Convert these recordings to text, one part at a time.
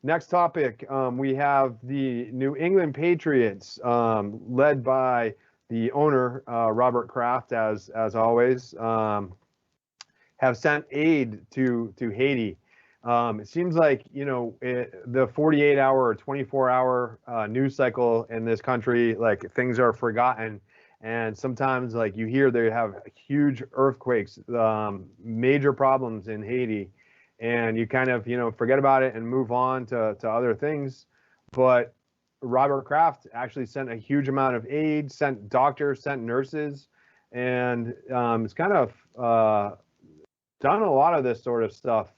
Next topic, we have the New England Patriots, led by the owner, Robert Kraft, as always, have sent aid to Haiti. It seems like, the 48-hour or 24-hour news cycle in this country, like things are forgotten. And sometimes, like, you hear they have huge earthquakes, major problems in Haiti, and you kind of, forget about it and move on to other things. But Robert Kraft actually sent a huge amount of aid, sent doctors, sent nurses, and it's kind of done a lot of this sort of stuff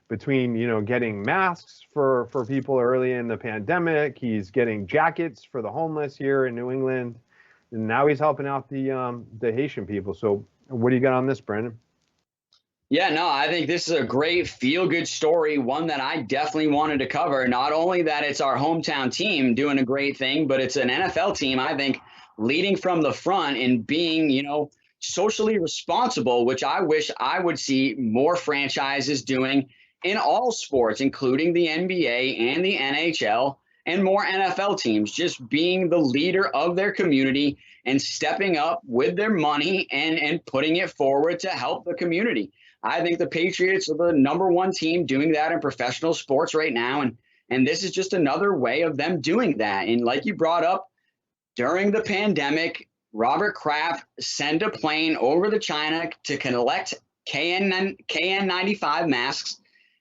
between, getting masks for people early in the pandemic. He's getting jackets for the homeless here in New England. And now he's helping out the Haitian people. So what do you got on this, Brandon? Yeah, no, I think this is a great feel-good story, one that I definitely wanted to cover. Not only that it's our hometown team doing a great thing, but it's an NFL team, I think, leading from the front and being, socially responsible, which I wish I would see more franchises doing in all sports, including the NBA and the NHL and more NFL teams, just being the leader of their community and stepping up with their money and putting it forward to help the community. I think the Patriots are the #1 team doing that in professional sports right now. And this is just another way of them doing that. And like you brought up, during the pandemic, Robert Kraft sent a plane over to China to collect KN95 masks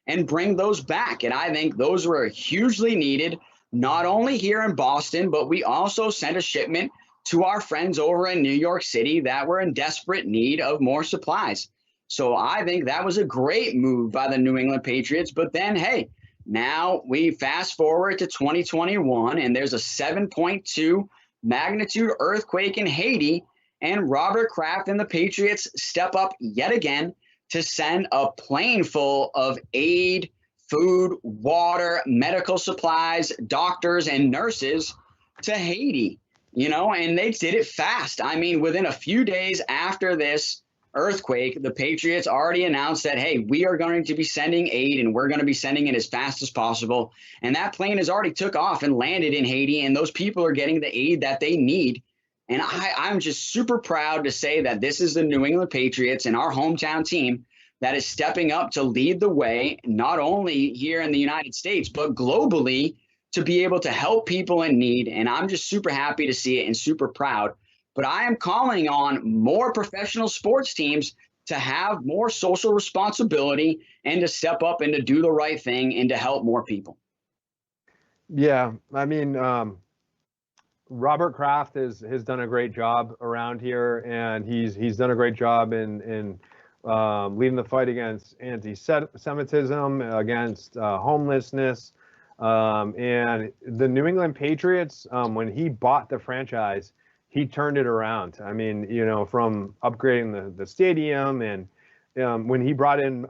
and bring those back. And I think those were hugely needed, not only here in Boston, but we also sent a shipment to our friends over in New York City that were in desperate need of more supplies. So I think that was a great move by the New England Patriots. But then, hey, now we fast forward to 2021 and there's a 7.2 magnitude earthquake in Haiti, and Robert Kraft and the Patriots step up yet again to send a plane full of aid, food, water, medical supplies, doctors, and nurses to Haiti, and they did it fast. I mean, within a few days after this earthquake, the Patriots already announced that, hey, we are going to be sending aid and we're going to be sending it as fast as possible. And that plane has already took off and landed in Haiti, and those people are getting the aid that they need. And I'm just super proud to say that this is the New England Patriots and our hometown team that is stepping up to lead the way, not only here in the United States, but globally, to be able to help people in need. And I'm just super happy to see it and super proud. But I am calling on more professional sports teams to have more social responsibility and to step up and to do the right thing and to help more people. Yeah, I mean, Robert Kraft has done a great job around here, and he's done a great job in leading the fight against anti-Semitism, against homelessness, and the New England Patriots. When he bought the franchise, he turned it around. I mean, from upgrading the stadium, and when he brought in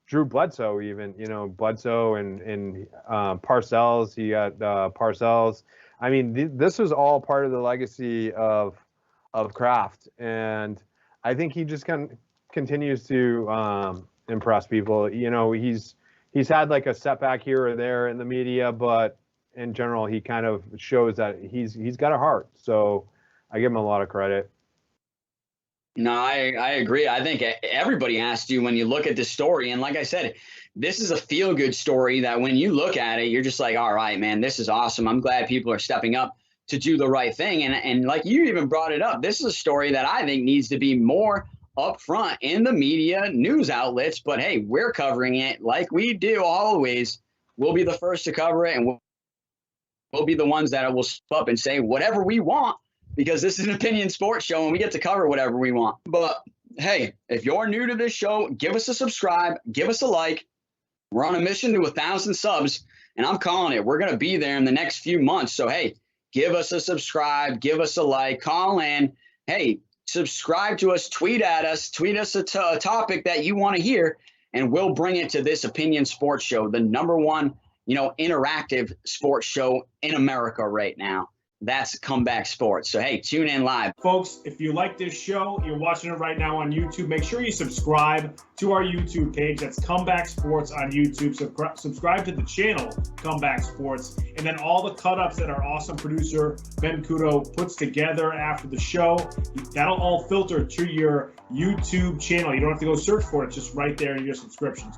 Drew Bledsoe, even, Bledsoe and Parcells, he got Parcells. I mean, this was all part of the legacy of Kraft, and I think he just continues to impress people. He's had like a setback here or there in the media, but in general, he kind of shows that he's got a heart. So I give him a lot of credit. No, I agree. I think everybody has to when you look at this story. And like I said, this is a feel-good story that when you look at it, you're just like, all right, man, this is awesome. I'm glad people are stepping up to do the right thing. And like you even brought it up, this is a story that I think needs to be more upfront in the media, news outlets. But hey, we're covering it like we do always. We'll be the first to cover it, and we'll be the ones that will step up and say whatever we want, because this is an opinion sports show and we get to cover whatever we want. But hey, if you're new to this show, give us a subscribe, give us a like. We're on a mission to 1,000 subs, and I'm calling it. We're going to be there in the next few months. So hey, give us a subscribe, give us a like, call in. Hey, subscribe to us, tweet at us, tweet us a topic that you want to hear, and we'll bring it to this opinion sports show, the #1, interactive sports show in America right now. That's Comeback Sports. So, hey, tune in live. Folks, if you like this show, you're watching it right now on YouTube, make sure you subscribe to our YouTube page. That's Comeback Sports on YouTube. Subscribe to the channel, Comeback Sports. And then all the cut-ups that our awesome producer, Ben Kudo, puts together after the show, that'll all filter to your YouTube channel. You don't have to go search for it. It's just right there in your subscriptions.